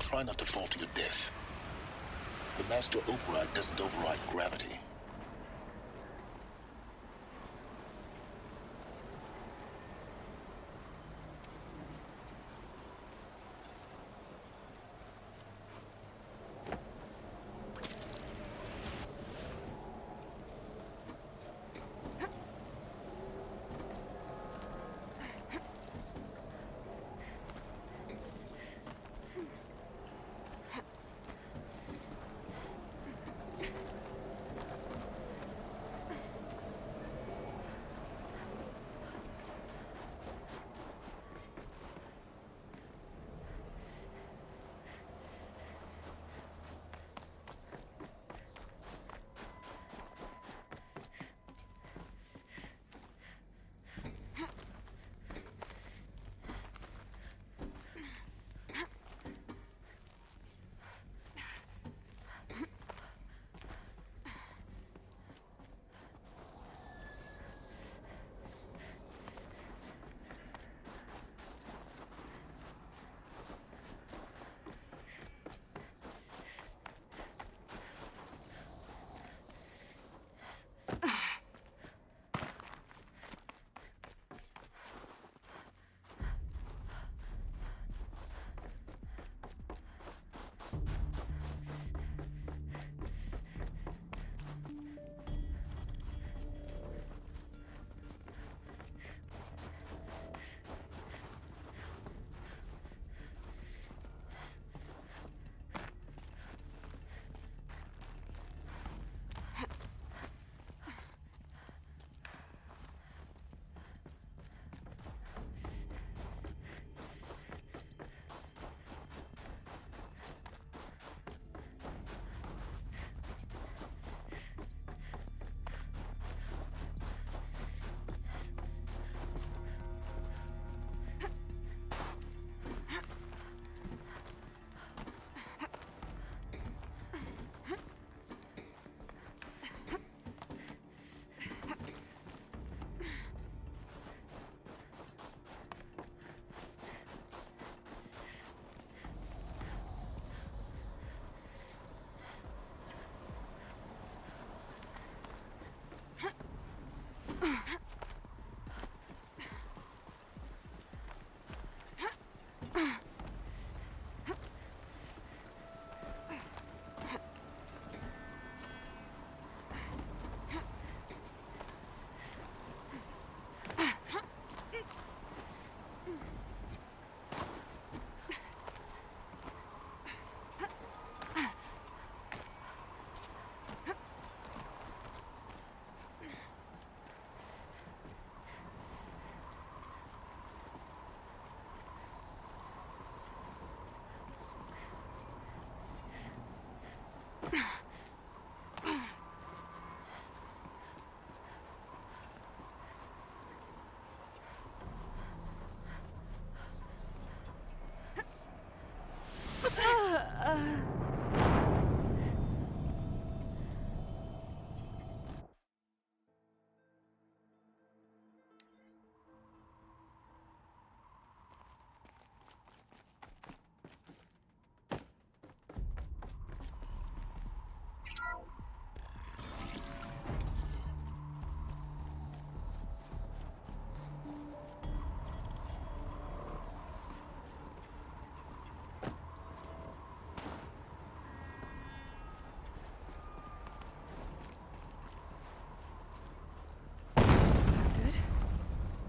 Try not to fall to your death. The master override doesn't override gravity.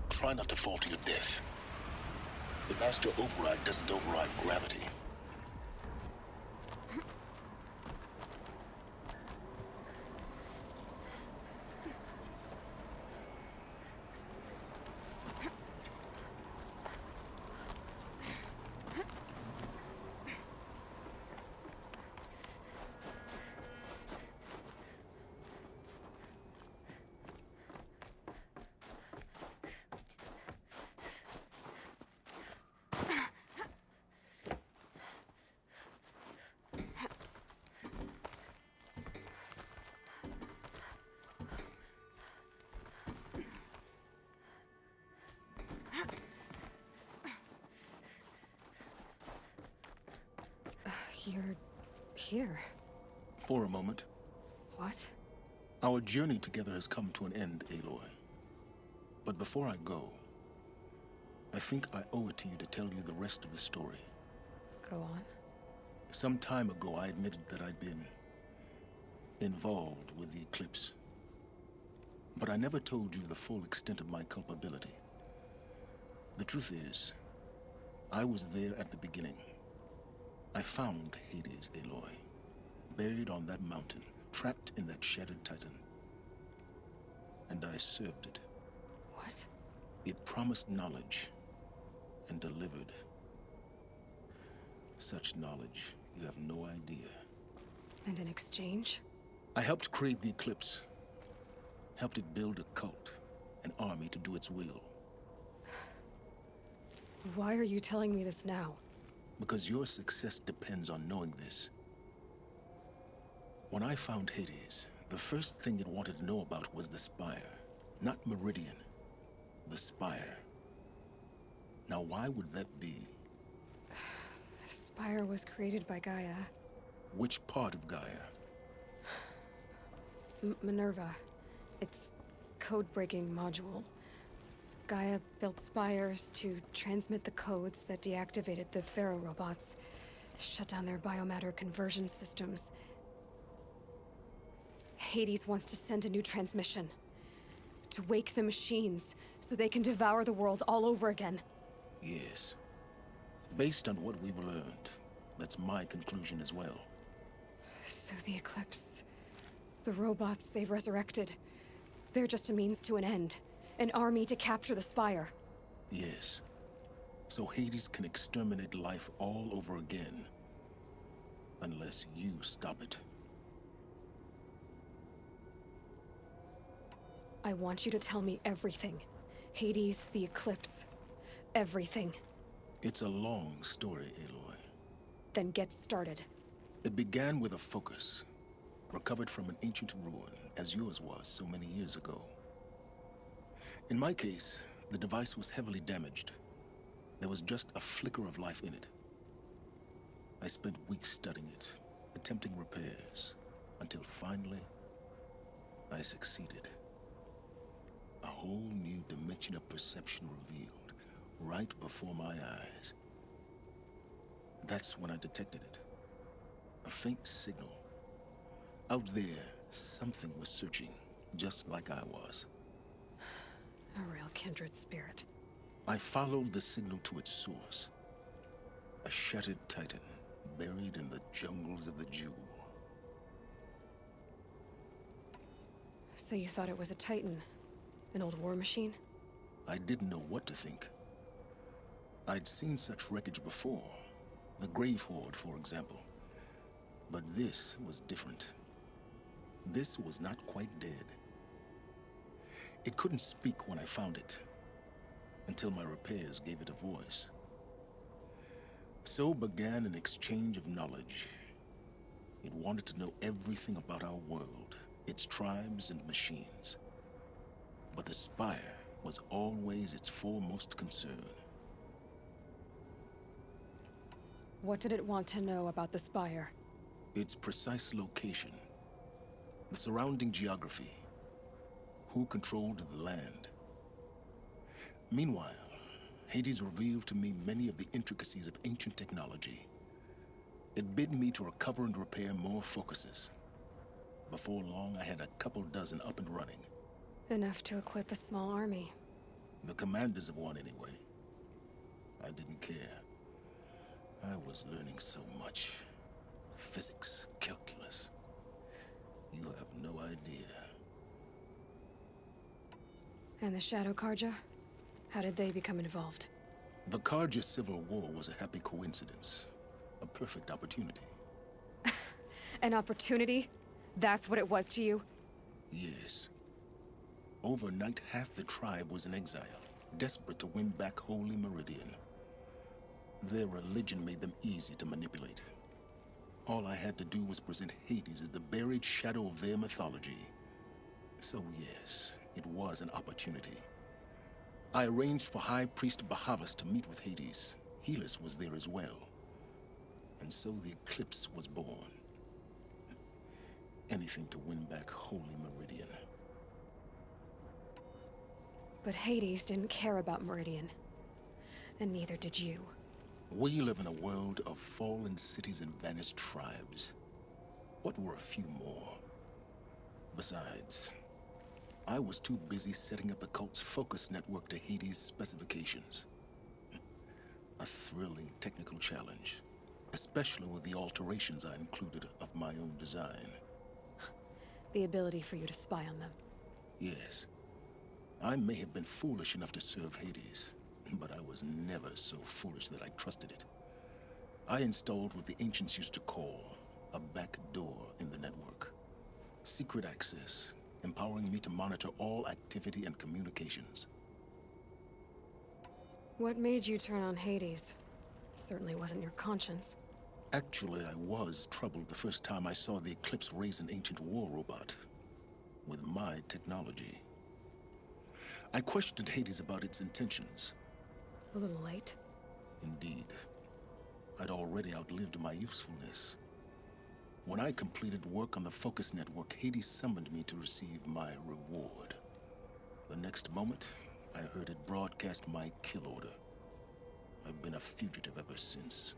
Try not to fall to your death. The master override doesn't override gravity. You're here. For a moment. What? Our journey together has come to an end, Aloy. But before I go, I think I owe it to you to tell you the rest of the story. Go on. Some time ago, I admitted that I'd been involved with the eclipse. But I never told you the full extent of my culpability. The truth is, I was there at the beginning. I found Hades, Aloy, buried on that mountain, trapped in that shattered titan. And I served it. What? It promised knowledge and delivered. Such knowledge, you have no idea. And in exchange? I helped create the Eclipse. Helped it build a cult, an army to do its will. Why are you telling me this now? Because your success depends on knowing this. When I found Hades, the first thing it wanted to know about was the Spire. Not Meridian. The Spire. Now, why would that be? The Spire was created by Gaia. Which part of Gaia? Minerva. Its code-breaking module. Gaia built spires to transmit the codes that deactivated the Pharaoh robots, shut down their biomatter conversion systems. Hades wants to send a new transmission. To wake the machines, so they can devour the world all over again. Yes. Based on what we've learned, that's my conclusion as well. So the Eclipse... the robots they've resurrected... they're just a means to an end. An army to capture the Spire. Yes. So Hades can exterminate life all over again. Unless you stop it. I want you to tell me everything. Hades, the Eclipse. Everything. It's a long story, Aloy. Then get started. It began with a focus. Recovered from an ancient ruin, as yours was so many years ago. In my case, the device was heavily damaged. There was just a flicker of life in it. I spent weeks studying it, attempting repairs, until finally, I succeeded. A whole new dimension of perception revealed, right before my eyes. That's when I detected it. A faint signal. Out there, something was searching, just like I was. A real kindred spirit. I followed the signal to its source. A shattered titan, buried in the jungles of the Jewel. So you thought it was a titan? An old war machine? I didn't know what to think. I'd seen such wreckage before. The Grave Horde, for example. But this was different. This was not quite dead. It couldn't speak when I found it, until my repairs gave it a voice. So began an exchange of knowledge. It wanted to know everything about our world, its tribes and machines. But the Spire was always its foremost concern. What did it want to know about the Spire? Its precise location, the surrounding geography, who controlled the land. Meanwhile, Hades revealed to me many of the intricacies of ancient technology. It bid me to recover and repair more focuses. Before long, I had a couple dozen up and running. Enough to equip a small army. The commanders of one, anyway. I didn't care. I was learning so much. Physics, calculus. You have no idea. And the Shadow Karja? How did they become involved? The Karja Civil War was a happy coincidence. A perfect opportunity. An opportunity? That's what it was to you? Yes. Overnight, half the tribe was in exile, desperate to win back Holy Meridian. Their religion made them easy to manipulate. All I had to do was present Hades as the buried shadow of their mythology. So yes, it was an opportunity. I arranged for High Priest Bahavas to meet with Hades. Helis was there as well. And so the Eclipse was born. Anything to win back Holy Meridian. But Hades didn't care about Meridian. And neither did you. We live in a world of fallen cities and vanished tribes. What were a few more? Besides, I was too busy setting up the cult's focus network to Hades' specifications. A thrilling technical challenge, especially with the alterations I included of my own design. The ability for you to spy on them. Yes. I may have been foolish enough to serve Hades, but I was never so foolish that I trusted it. I installed what the ancients used to call a back door in the network. Secret access, empowering me to monitor all activity and communications. What made you turn on Hades? It certainly wasn't your conscience. Actually, I was troubled the first time I saw the Eclipse raise an ancient war robot with my technology. I questioned Hades about its intentions. A little late. Indeed. I'd already outlived my usefulness. When I completed work on the Focus Network, Hades summoned me to receive my reward. The next moment, I heard it broadcast my kill order. I've been a fugitive ever since.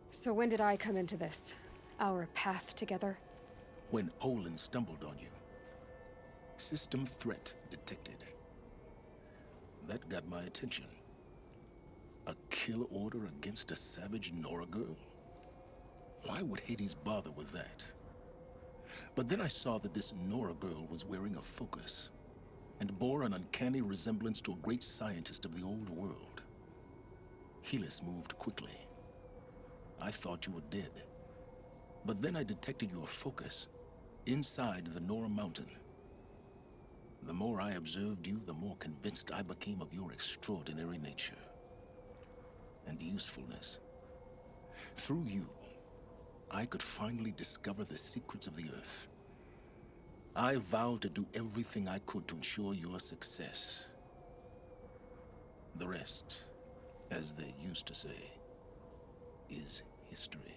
So when did I come into this? Our path together? When Olin stumbled on you. System threat detected. That got my attention. A kill order against a savage Nora girl? Why would Hades bother with that? But then I saw that this Nora girl was wearing a focus, and bore an uncanny resemblance to a great scientist of the old world. Helis moved quickly. I thought you were dead. But then I detected your focus inside the Nora mountain. The more I observed you, the more convinced I became of your extraordinary nature and usefulness. Through you, I could finally discover the secrets of the Earth. I vowed to do everything I could to ensure your success. The rest, as they used to say, is history.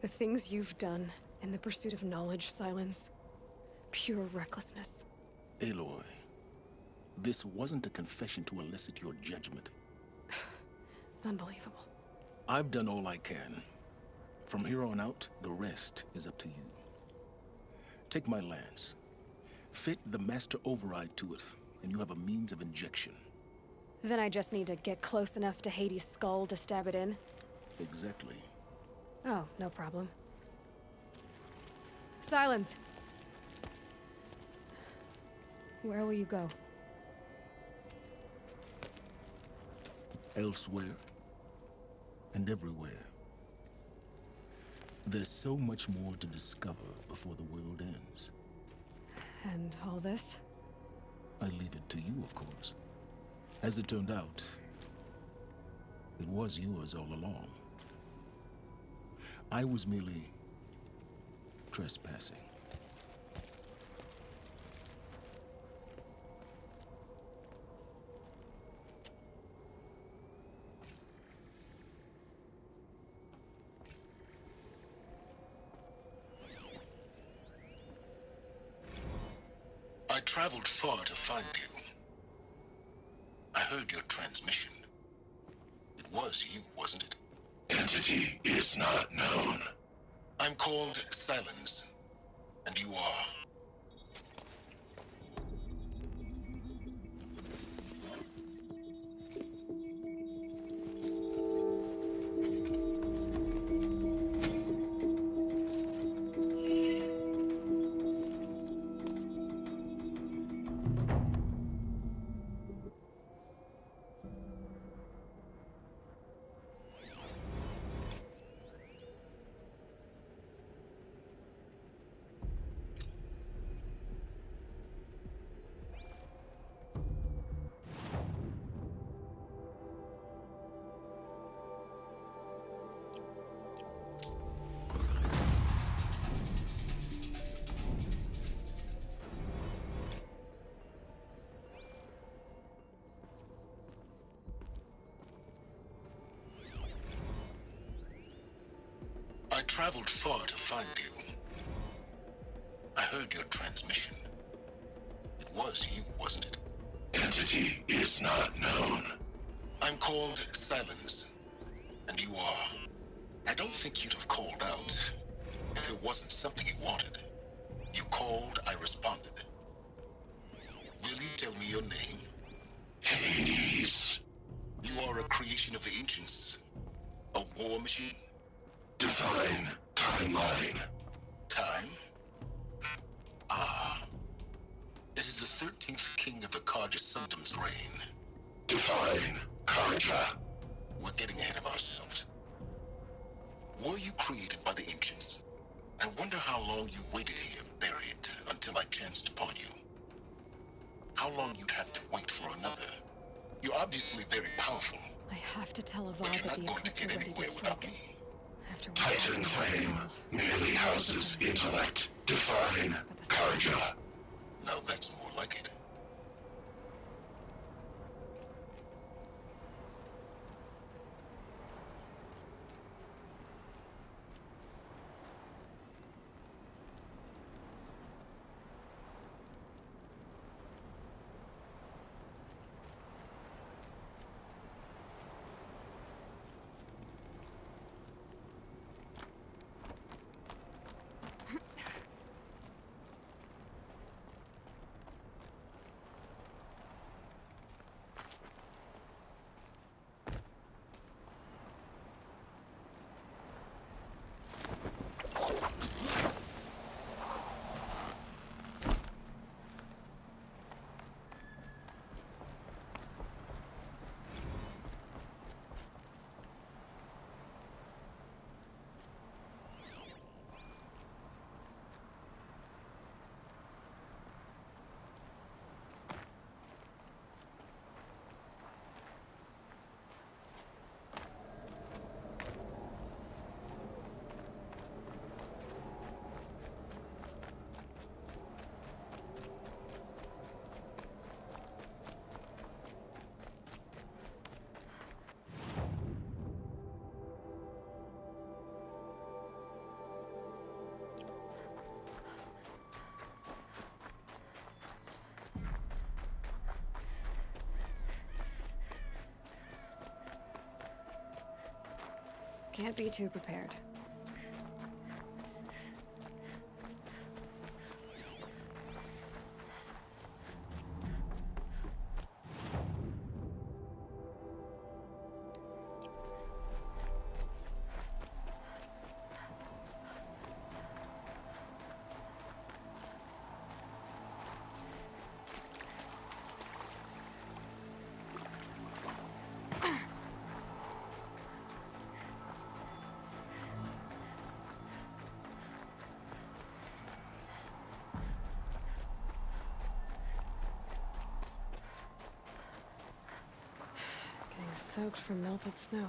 The things you've done in the pursuit of knowledge, Silence. Pure recklessness. Aloy, this wasn't a confession to elicit your judgment. Unbelievable. I've done all I can. From here on out, the rest is up to you. Take my lance. Fit the master override to it, and you have a means of injection. Then I just need to get close enough to Hades' skull to stab it in? Exactly. Oh, no problem. Silence! Where will you go? Elsewhere. And everywhere. There's so much more to discover before the world ends. And all this? I leave it to you, of course. As it turned out, it was yours all along. I was merely trespassing. I traveled far to find you. I heard your transmission. It was you, wasn't it? Entity is not known. I'm called Silence, and you are. traveled far to find you. I heard your transmission. It was you, wasn't it? Entity is not known. I'm called Silence, and you are. I don't think you'd have called out if it wasn't something you wanted. You called, I responded. Will you tell me your name? Hades. You are a creation of the ancients. A war machine? Define timeline. Time? Ah. It is the 13th king of the Karja Sundom's reign. Define Karja. We're getting ahead of ourselves. Were you created by the ancients? I wonder how long you waited here, buried, until I chanced upon you. How long you'd have to wait for another. You're obviously very powerful. I have to tell But Avad you're that not the going to Eclipse are get ready to anywhere without strike it. me. After what Titan happened flame to Val. merely houses intellect. Define Karja. Now that's more like it. Can't be too prepared. Getting soaked from melted snow.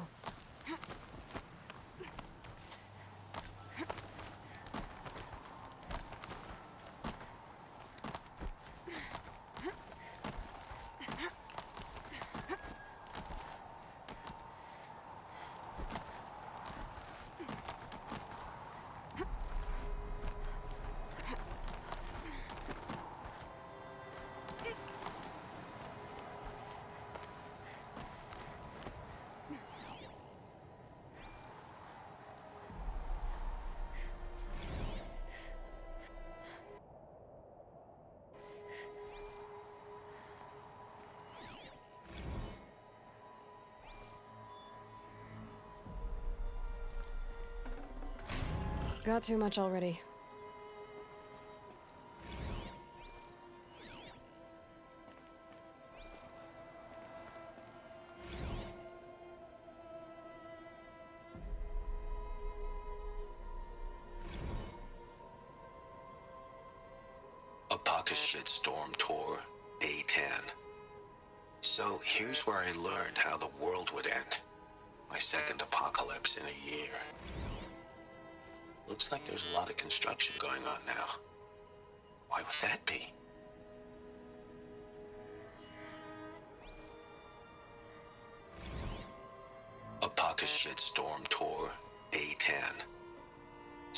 Got too much already. Storm Tour, Day 10. So here's where I learned how the world would end. My second apocalypse in a year. Looks like there's a lot of construction going on now. Why would that be? Storm Tour, Day 10.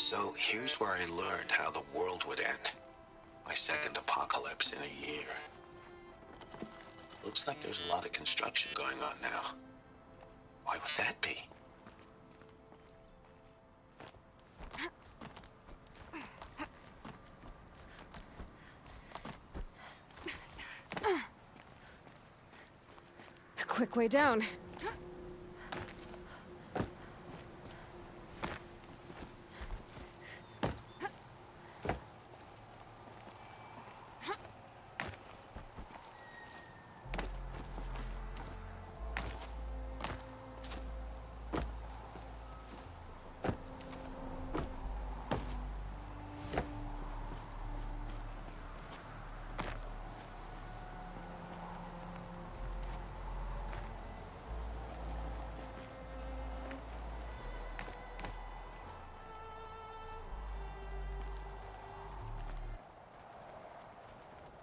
So here's where I learned how the world would end. My second apocalypse in a year. Looks like there's a lot of construction going on now. Why would that be? A quick way down.